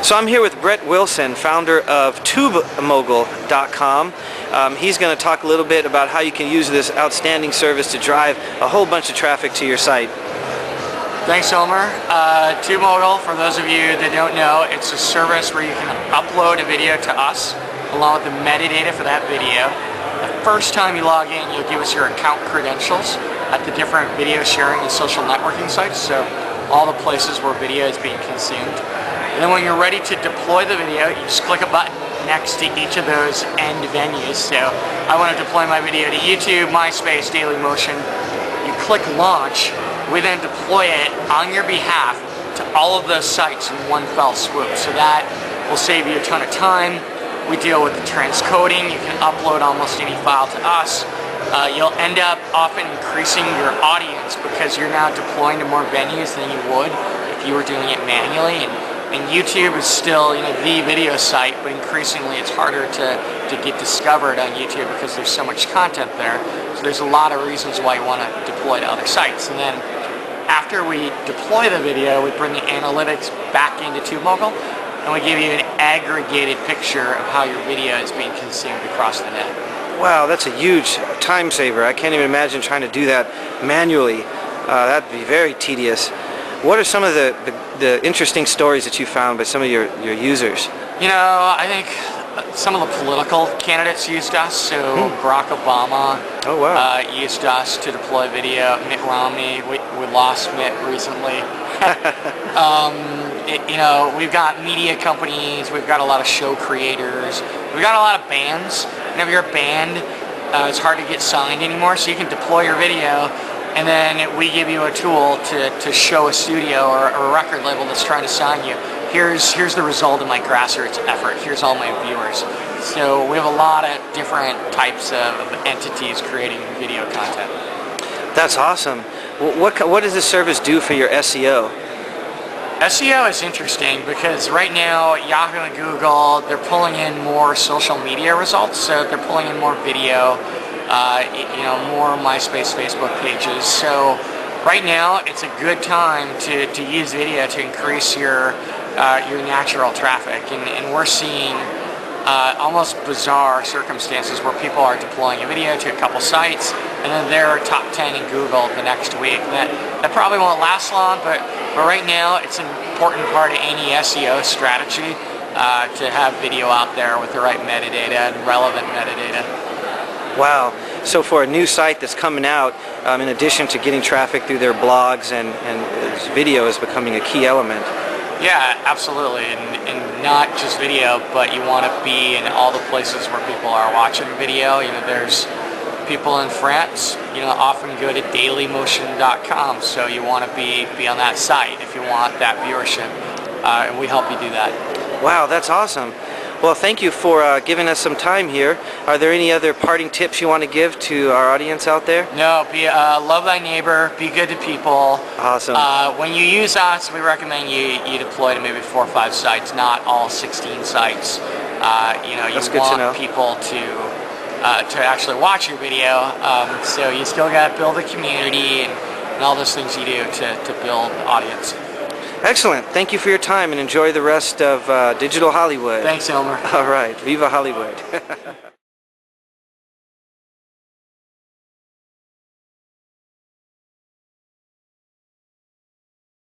So I'm here with Brett Wilson, founder of TubeMogul.com. He's going to talk a little bit about how you can use this outstanding service to drive a whole bunch of traffic to your site. Thanks, Homer. TubeMogul, for those of you that don't know, it's a service where you can upload a video to us along with the metadata for that video. The first time you log in, you'll give us your account credentials at the different video sharing and social networking sites, so all the places where video is being consumed. And then when you're ready to deploy the video, you just click a button next to each of those end venues. So I want to deploy my video to YouTube, MySpace, Dailymotion. You click launch. We then deploy it on your behalf to all of those sites in one fell swoop. So that will save you a ton of time. We deal with the transcoding. You can upload almost any file to us. You'll end up often increasing your audience because you're now deploying to more venues than you would if you were doing it manually. And YouTube is still, the video site, but increasingly it's harder to get discovered on YouTube because there's so much content there. So there's a lot of reasons why you want to deploy to other sites. And then after we deploy the video, we bring the analytics back into TubeMogul, and we give you an aggregated picture of how your video is being consumed across the net. Wow, that's a huge time saver. I can't even imagine trying to do that manually. That'd be very tedious. What are some of the interesting stories that you found by some of your users? I think some of the political candidates used us. So Barack Obama used us to deploy video. Mitt Romney, we lost Mitt recently. We've got media companies, we've got a lot of show creators, we've got a lot of bands. Whenever you're a band, it's hard to get signed anymore, so you can deploy your video, and then we give you a tool to show a studio or a record label that's trying to sign you. Here's the result of my grassroots effort. Here's all my viewers. So we have a lot of different types of entities creating video content. That's awesome. What does this service do for your SEO? SEO is interesting because right now Yahoo and Google, they're pulling in more social media results, so they're pulling in more video, more MySpace, Facebook pages. So right now it's a good time to use video to increase your natural traffic, and we're seeing almost bizarre circumstances where people are deploying a video to a couple sites and then they're top 10 in Google the next week. That probably won't last long, but right now it's an important part of any SEO strategy to have video out there with the right metadata and relevant metadata. Wow. So for a new site that's coming out, in addition to getting traffic through their blogs and video is becoming a key element. Yeah, absolutely, and not just video, but you want to be in all the places where people are watching video. There's people in France, often go to Dailymotion.com, so you want to be on that site if you want that viewership, and we help you do that. Wow, that's awesome. Well, thank you for giving us some time here. Are there any other parting tips you want to give to our audience out there? No, love thy neighbor, be good to people. Awesome. When you use us, we recommend you deploy to maybe 4 or 5 sites, not all 16 sites. That's good to know. People to actually watch your video, so you still got to build a community and all those things you do to build audience. Excellent. Thank you for your time and enjoy the rest of Digital Hollywood. Thanks, Elmer. All right. Viva Hollywood.